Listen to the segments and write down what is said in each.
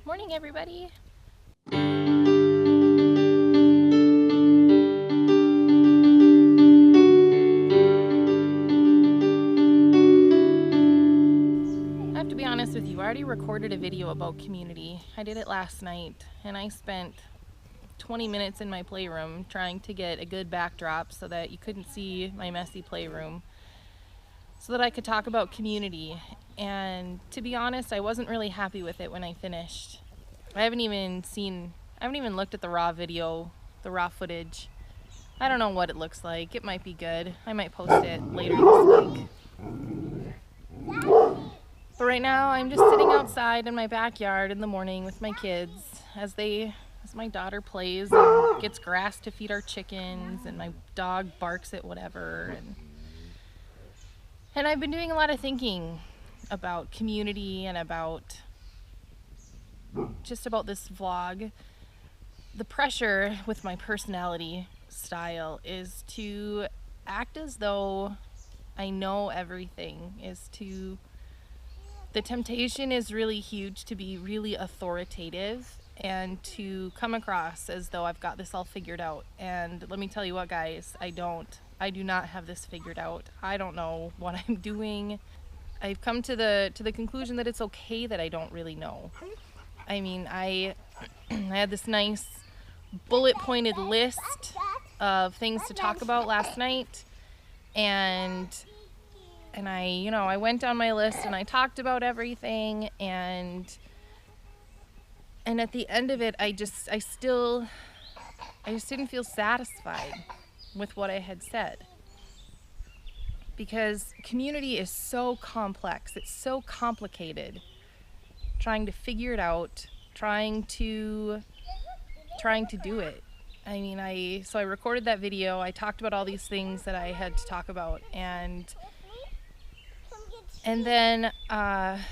Morning, everybody. I have to be honest with you, I already recorded a video about community. I did it last night, and I spent 20 minutes in my playroom trying to get a good backdrop so that you couldn't see my messy playroom, so that I could talk about community. And to be honest, I wasn't really happy with it when I finished. I haven't even looked at the raw video, the raw footage. I don't know what it looks like. It might be good. I might post it later this week. But right now I'm just sitting outside in my backyard in the morning with my kids as my daughter plays and gets grass to feed our chickens, and my dog barks at whatever, and I've been doing a lot of thinking about community and about this vlog. The pressure with my personality style is to act as though I know everything, the temptation is really huge to be really authoritative and to come across as though I've got this all figured out. And let me tell you what, guys, I do not have this figured out. I don't know what I'm doing. I've come to the conclusion that it's okay that I don't really know. I mean, I had this nice bullet pointed list of things to talk about last night, and I went down my list and I talked about everything, and at the end of it, I just didn't feel satisfied with what I had said, because community is so complex. It's so complicated, trying to figure it out, trying to do it. I mean, I recorded that video. I talked about all these things that I had to talk about, and then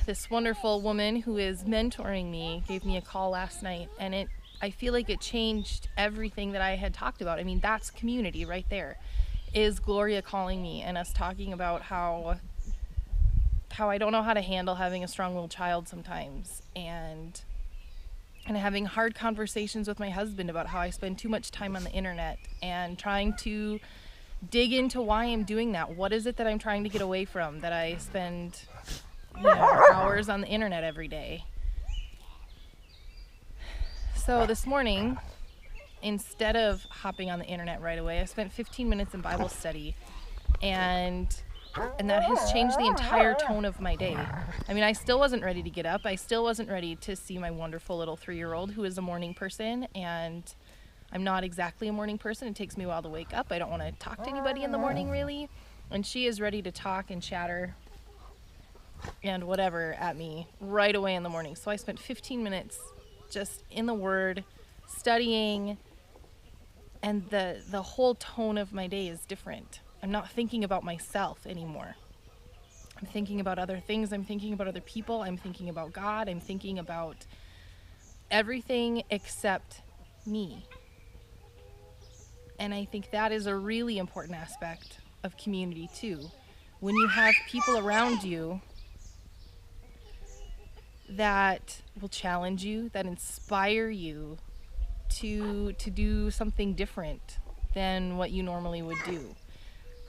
this wonderful woman who is mentoring me gave me a call last night, and I feel like it changed everything that I had talked about. I mean, that's community right there, is Gloria calling me and us talking about how I don't know how to handle having a strong-willed child sometimes, and having hard conversations with my husband about how I spend too much time on the internet, and trying to dig into why I'm doing that. What is it that I'm trying to get away from, that I spend hours on the internet every day? So this morning, instead of hopping on the internet right away, I spent 15 minutes in Bible study, and that has changed the entire tone of my day. I mean, I still wasn't ready to get up. I still wasn't ready to see my wonderful little 3-year-old who is a morning person, and I'm not exactly a morning person. It takes me a while to wake up. I don't want to talk to anybody in the morning, really. And she is ready to talk and chatter and whatever at me right away in the morning. So I spent 15 minutes just in the Word, studying, and the whole tone of my day is different. I'm not thinking about myself anymore. I'm thinking about other things. I'm thinking about other people. I'm thinking about God. I'm thinking about everything except me. And I think that is a really important aspect of community too. When you have people around you that will challenge you, that inspire you to do something different than what you normally would do,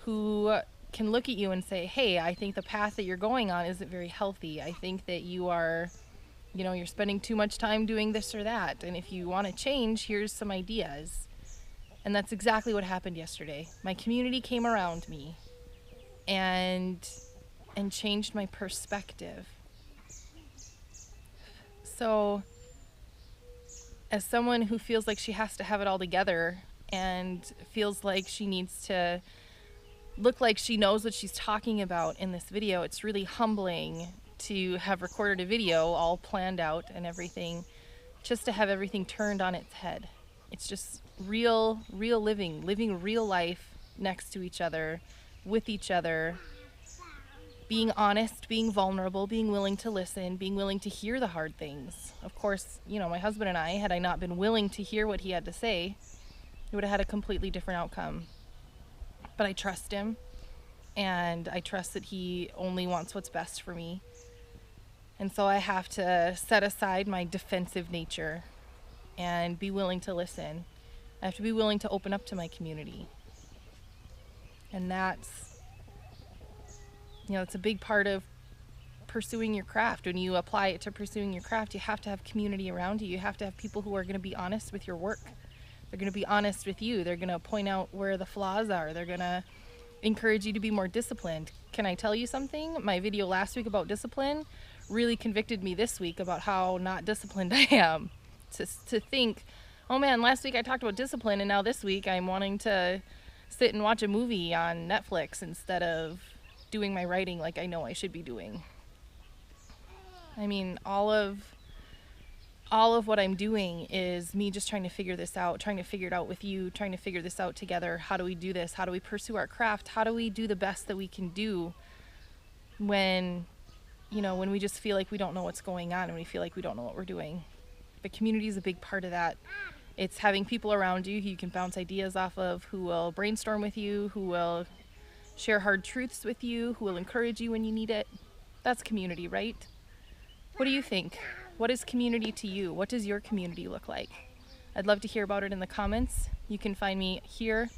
who can look at you and say, hey, I think the path that you're going on isn't very healthy. I think that you're spending too much time doing this or that. And if you want to change, here's some ideas. And that's exactly what happened yesterday. My community came around me and changed my perspective. So, as someone who feels like she has to have it all together and feels like she needs to look like she knows what she's talking about in this video, it's really humbling to have recorded a video all planned out and everything, just to have everything turned on its head. It's just real living real life next to each other, with each other, being honest, being vulnerable, being willing to listen, being willing to hear the hard things. Of course, my husband and I, had I not been willing to hear what he had to say, it would have had a completely different outcome. But I trust him, and I trust that he only wants what's best for me. And so I have to set aside my defensive nature and be willing to listen. I have to be willing to open up to my community. And that's, it's a big part of pursuing your craft. When you apply it to pursuing your craft, you have to have community around you. You have to have people who are going to be honest with your work. They're going to be honest with you. They're going to point out where the flaws are. They're going to encourage you to be more disciplined. Can I tell you something? My video last week about discipline really convicted me this week about how not disciplined I am. To think, oh man, last week I talked about discipline, and now this week I'm wanting to sit and watch a movie on Netflix instead of doing my writing like I know I should be doing. I mean, all of what I'm doing is me just trying to figure this out, trying to figure it out with you, trying to figure this out together. How do we do this? How do we pursue our craft? How do we do the best that we can do when we just feel like we don't know what's going on and we feel like we don't know what we're doing? But community is a big part of that. It's having people around you who you can bounce ideas off of, who will brainstorm with you, who will share hard truths with you, who will encourage you when you need it. That's community, right? What do you think? What is community to you? What does your community look like? I'd love to hear about it in the comments. You can find me here.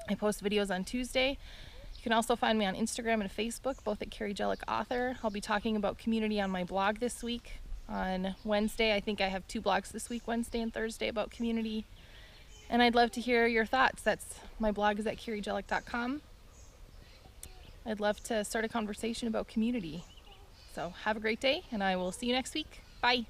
I post videos on Tuesday. You can also find me on Instagram and Facebook, both at Carrie Jellick Author. I'll be talking about community on my blog this week. On Wednesday, I think I have 2 blogs this week, Wednesday and Thursday, about community. And I'd love to hear your thoughts. My blog is at carriejellick.com. I'd love to start a conversation about community. So have a great day, and I will see you next week. Bye.